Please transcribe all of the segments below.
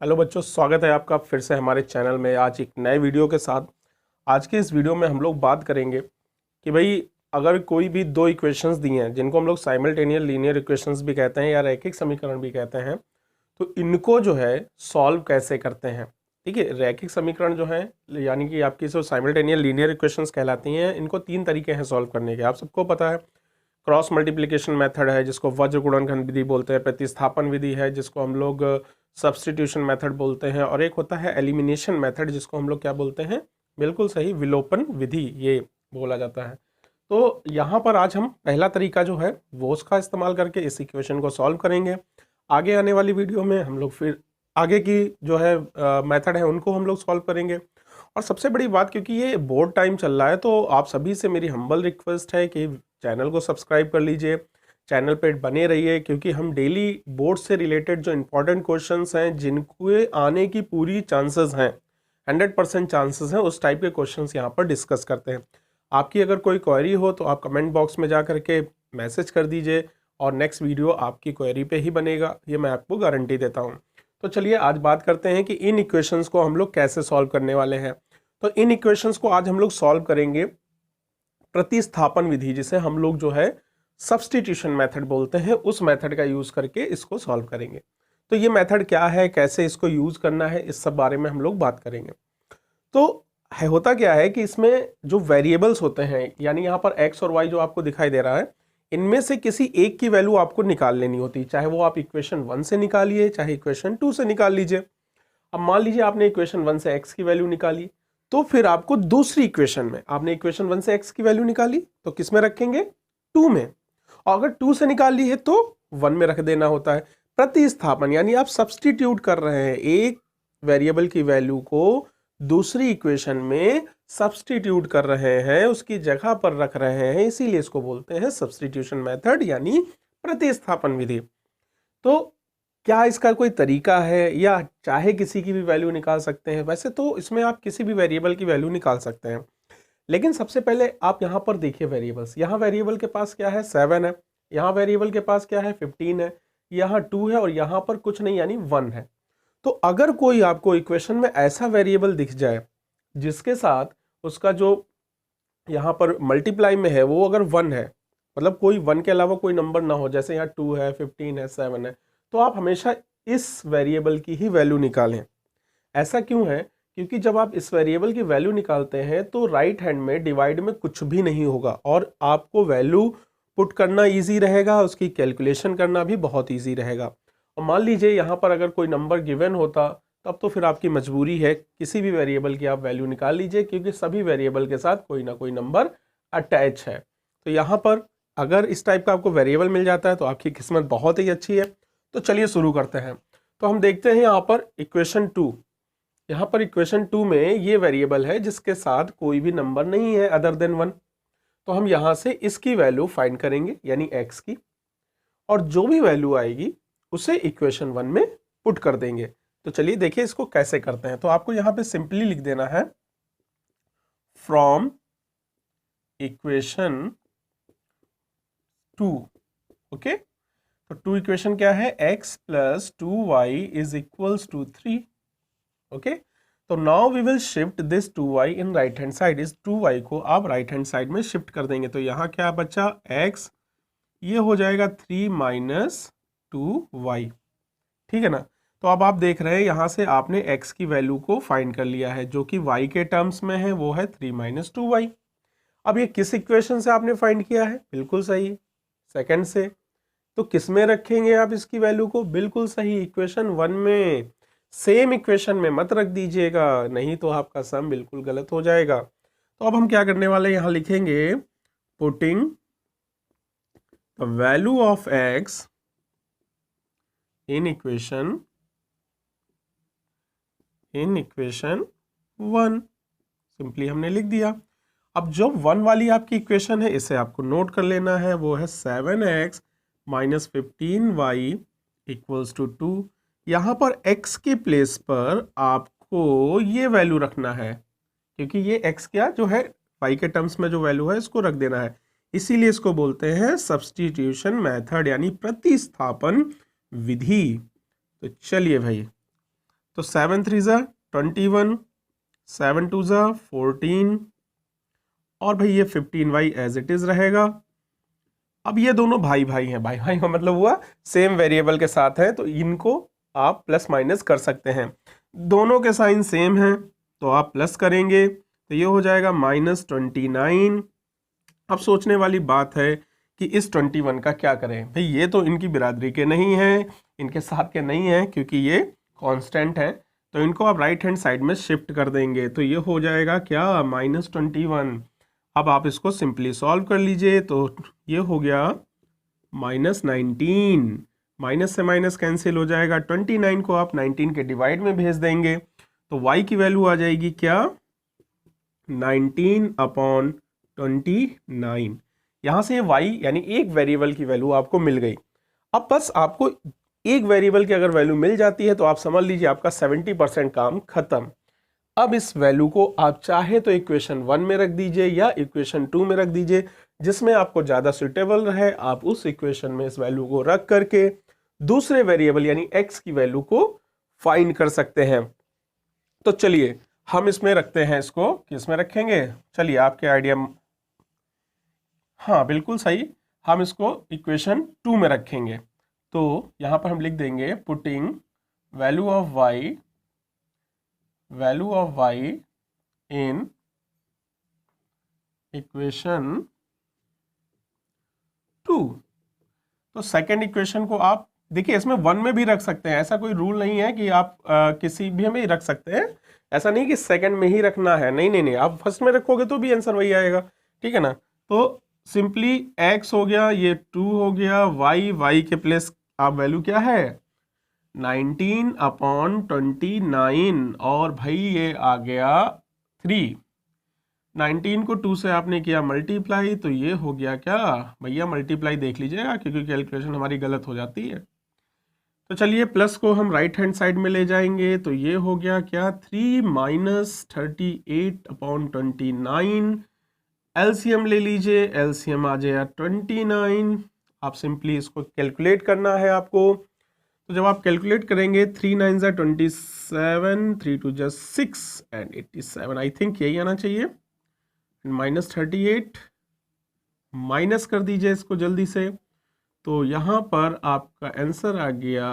Hello बच्चों, स्वागत है आपका फिर से हमारे चैनल में। आज एक नए वीडियो के साथ। आज के इस वीडियो में हम लोग बात करेंगे कि भाई अगर कोई भी दो इक्वेशंस दी हैं जिनको हम लोग साइमल्टेनियस लीनियर इक्वेशंस भी कहते हैं या रैखिक समीकरण भी कहते हैं, तो इनको जो है सॉल्व कैसे करते हैं। ठीक है, रैखिक समीकरण जो है यानी कि आपकी जो साइमल्टेनियस लीनियर इक्वेशंस कहलाती हैं, इनको तीन तरीके हैं सॉल्व करने के। आप सबको पता है, क्रॉस मल्टीप्लिकेशन मेथड है जिसको वज्र गुणनखंड विधि बोलते हैं, प्रतिस्थापन विधि है जिसको हम लोग सब्स्टिट्यूशन मेथड बोलते हैं, और एक होता है एलिमिनेशन मेथड जिसको हम लोग क्या बोलते हैं, बिल्कुल सही, विलोपन विधि ये बोला जाता है। तो यहाँ पर आज हम पहला तरीका जो है वो उसका इस्तेमाल करके इस इक्वेशन को सॉल्व करेंगे। आगे आने वाली वीडियो में हम लोग फिर आगे की जो है मेथड है उनको हम लोग सॉल्व करेंगे। और सबसे बड़ी बात, क्योंकि ये बोर्ड टाइम चल रहा है, तो आप सभी से मेरी हम्बल रिक्वेस्ट है कि चैनल को सब्सक्राइब कर लीजिए, चैनल पे बने रहिए, क्योंकि हम डेली बोर्ड से रिलेटेड जो इंपॉर्टेंट क्वेश्चंस हैं जिनके आने की पूरी चांसेस हैं, 100% चांसेस हैं, उस टाइप के क्वेश्चंस यहाँ पर डिस्कस करते हैं। आपकी अगर कोई क्वेरी हो तो आप कमेंट बॉक्स में जा करके मैसेज कर दीजिए और नेक्स्ट वीडियो आपकी क्वेरी पे ही बनेगा, ये मैं आपको गारंटी देता हूँ। तो चलिए आज बात करते हैं कि इन इक्वेशंस को हम लोग कैसे सॉल्व करने वाले हैं। तो इन इक्वेशंस को आज हम लोग सॉल्व करेंगे प्रतिस्थापन विधि, जिसे हम लोग जो है सब्स्टिट्यूशन मेथड बोलते हैं, उस मेथड का यूज करके इसको सॉल्व करेंगे। तो ये मेथड क्या है, कैसे इसको यूज करना है, इस सब बारे में हम लोग बात करेंगे। तो होता क्या है कि इसमें जो वेरिएबल्स होते हैं, यानी यहाँ पर x और y जो आपको दिखाई दे रहा है, इनमें से किसी एक की वैल्यू आपको निकाल लेनी होती है, चाहे वो आप इक्वेशन 1 से निकालिए चाहे इक्वेशन 2 से निकाल लीजिए। अब मान लीजिए आपने इक्वेशन 1 से x की वैल्यू निकाली, तो फिर आपको दूसरी इक्वेशन में, आपने इक्वेशन 1 से x की वैल्यू निकाली तो किस में रखेंगे, 2 में, और अगर 2 से निकाल ली है तो 1 में रख देना होता है। प्रतिस्थापन यानी आप सब्स्टिट्यूट कर रहे हैं, एक वेरिएबल की वैल्यू को दूसरी इक्वेशन में सब्स्टिट्यूट कर रहे हैं, उसकी जगह पर रख रहे हैं, इसीलिए इसको बोलते हैं सब्स्टिट्यूशन मेथड यानी प्रतिस्थापन विधि। तो क्या इसका कोई तरीका है या चाहे किसी की भी वैल्यू निकाल सकते हैं? वैसे तो इसमें आप किसी भी वेरिएबल की वैल्यू निकाल सकते हैं, लेकिन सबसे पहले आप यहाँ पर देखिए वेरिएबल्स। यहाँ वेरिएबल के पास क्या है, 7 है, यहाँ वेरिएबल के पास क्या है, 15 है, यहाँ 2 है और यहाँ पर कुछ नहीं यानी 1 है। तो अगर कोई आपको इक्वेशन में ऐसा वेरिएबल दिख जाए जिसके साथ उसका जो यहाँ पर मल्टीप्लाई में है वो अगर 1 है, मतलब कोई 1 के अलावा कोई नंबर ना हो, जैसे यहाँ 2 है, 15 है, 7 है, तो आप हमेशा इस वेरिएबल की ही वैल्यू निकालें। ऐसा क्यों है? क्योंकि जब आप इस वेरिएबल की वैल्यू निकालते हैं तो राइट हैंड में डिवाइड में कुछ भी नहीं होगा और आपको वैल्यू पुट करना इजी रहेगा, उसकी कैलकुलेशन करना भी बहुत इजी रहेगा। और मान लीजिए यहाँ पर अगर कोई नंबर गिवन होता, तब तो फिर आपकी मजबूरी है किसी भी वेरिएबल की आप वैल्यू निकाल लीजिए, क्योंकि सभी वेरिएबल के साथ कोई ना कोई नंबर अटैच है। तो यहाँ पर अगर इस टाइप का आपको वेरिएबल मिल जाता है तो आपकी किस्मत बहुत ही अच्छी है। तो चलिए शुरू करते हैं। तो हम देखते हैं यहाँ पर इक्वेशन 2, यहाँ पर इक्वेशन 2 में ये वेरिएबल है जिसके साथ कोई भी नंबर नहीं है अदर देन 1। तो हम यहाँ से इसकी वैल्यू फाइंड करेंगे यानी x की, और जो भी वैल्यू आएगी उसे इक्वेशन 1 में पुट कर देंगे। तो चलिए देखिए इसको कैसे करते हैं। तो आपको यहाँ पे सिंपली लिख देना है फ्रॉम इक्वेशन 2। ओके, तो 2 इक्वेशन क्या है, x plus 2y is equals to 3। Okay, तो now we will shift this 2y in right hand side. इस 2y को आप राइट हैंड साइड में शिफ्ट कर देंगे। तो यहाँ क्या बचा, x, ये हो जाएगा 3 माइनस 2y। ठीक है ना। तो अब आप देख रहे हैं यहाँ से आपने x की वैल्यू को फाइंड कर लिया है, जो कि y के टर्म्स में है, वो है 3 माइनस 2y। अब ये किस इक्वेशन से आपने फाइंड किया है, बिल्कुल सही, सेकंड से। तो किस में रखेंगे आप इसकी वैल्यू को, बिल्कुल सही, इक्वेशन 1 में। सेम इक्वेशन में मत रख दीजिएगा, नहीं तो आपका सम बिल्कुल गलत हो जाएगा। तो अब हम क्या करने वाले हैं, यहां लिखेंगे putting the value of x in equation 1। Simply हमने लिख दिया। अब जो 1 वाली आपकी इक्वेशन है इसे आपको नोट कर लेना है, वो है 7x minus 15y equals to 2। यहाँ पर x के प्लेस पर आपको ये वैल्यू रखना है, क्योंकि ये x क्या जो है y के टर्म्स में जो वैल्यू है इसको रख देना है, इसीलिए इसको बोलते हैं सब्स्टिट्यूशन मेथड यानी प्रतिस्थापन विधि। तो चलिए भाई, तो 7 3 ज़ा 21, 7 2 ज़ा 14 और भाई ये 15y एज इट इज़ रहेगा। अब ये दोनों भाई भाई हैं, भाई भाई का मतलब हुआ सेम वेरिएबल के साथ हैं, तो इनको आप प्लस माइनस कर सकते हैं। दोनों के साइन सेम हैं तो आप प्लस करेंगे तो ये हो जाएगा -29। अब सोचने वाली बात है कि इस 21 का क्या करें। भाई ये तो इनकी बिरादरी के नहीं हैं, इनके साथ के नहीं हैं, क्योंकि ये कांस्टेंट है, तो इनको आप राइट हैंड साइड में शिफ्ट कर देंगे तो ये हो जाएगा क्या -21। अब आप इसको सिंपली सॉल्व कर लीजिए तो ये हो गया -19। माइनस से माइनस कैंसिल हो जाएगा, 29 को आप 19 के डिवाइड में भेज देंगे तो y की वैल्यू आ जाएगी क्या 19/29। यहाँ से y यानी एक वेरिएबल की वैल्यू आपको मिल गई। अब बस आपको एक वेरिएबल की अगर वैल्यू मिल जाती है तो आप समझ लीजिए आपका 70% काम खत्म। अब इस वैल्यू को आप चाहे तो इक्वेशन 1 में रख दीजिए या इक्वेशन 2 में रख दीजिए, जिसमें आपको ज़्यादा सुटेबल रहे आप उस इक्वेशन में इस वैल्यू को रख करके दूसरे वेरिएबल यानी x की वैल्यू को फाइंड कर सकते हैं। तो चलिए हम इसमें रखते हैं, इसको किस में रखेंगे, चलिए आपके आइडिया, हाँ बिल्कुल सही, हम इसको इक्वेशन 2 में रखेंगे। तो यहाँ पर हम लिख देंगे putting value of y in equation 2। तो सेकेंड इक्वेशन को आप देखिए इसमें 1 में भी रख सकते हैं, ऐसा कोई रूल नहीं है कि आप किसी भी में ही रख सकते हैं, ऐसा नहीं कि सेकंड में ही रखना है, नहीं नहीं नहीं, आप फर्स्ट में रखोगे तो भी आंसर वही आएगा, ठीक है ना। तो सिंपली x हो गया, ये 2 हो गया, y के प्लेस आप वैल्यू क्या है 19/29 और भाई ये आ गया 3। 19 को 2 से आपने किया मल्टीप्लाई तो ये हो गया क्या भैया, मल्टीप्लाई देख लीजिएगा क्योंकि कैलकुलेशन हमारी गलत हो जाती है। तो चलिए प्लस को हम राइट हैंड साइड में ले जाएंगे तो ये हो गया क्या 3 - 38/29। एलसीएम ले लीजिए, एलसीएम आ जाएगा 29। आप सिंपली इसको कैलकुलेट करना है आपको। तो जब आप कैलकुलेट करेंगे 3 9 ज़ा 27, 3 2 ज़ा 6 एंड 87, आई थिंक यही आना चाहिए। -38 माइनस कर दीजिए इसको जल्दी से, तो यहाँ पर आपका आंसर आ गया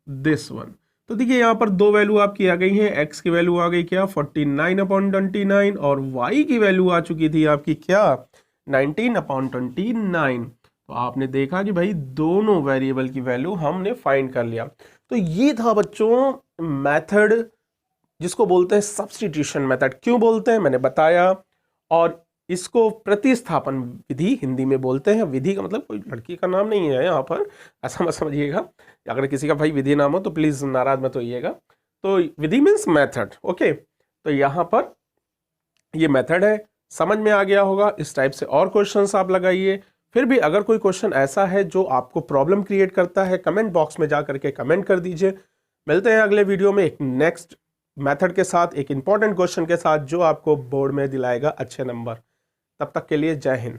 दिस वन। तो देखिए यहाँ पर दो वैल्यू आपकी आ गई है, x की वैल्यू आ गई क्या 49/29 और y की वैल्यू आ चुकी थी आपकी क्या 19/29। तो आपने देखा कि भाई दोनों वेरिएबल की वैल्यू हमने फाइंड कर लिया। तो ये था बच्चों मेथड जिसको बोलते हैं सब्स्टिट्यूशन मेथड। क्यों बोलते हैं मैंने बताया, और इसको प्रतिस्थापन विधि हिंदी में बोलते हैं। विधि का मतलब कोई लड़की का नाम नहीं है यहाँ पर, ऐसा मत समझिएगा। अगर किसी का भाई विधि नाम हो तो प्लीज़ नाराज मत होइएगा। तो विधि मीन्स मेथड, ओके। तो यहाँ पर ये मेथड है, समझ में आ गया होगा। इस टाइप से और क्वेश्चंस आप लगाइए। फिर भी अगर कोई क्वेश्चन ऐसा है जो आपको प्रॉब्लम क्रिएट करता है, कमेंट बॉक्स में जा करके कमेंट कर दीजिए। मिलते हैं अगले वीडियो में एक नेक्स्ट मेथड के साथ, एक इंपॉर्टेंट क्वेश्चन के साथ जो आपको बोर्ड में दिलाएगा अच्छे नंबर। तब तक के लिए जय हिंद।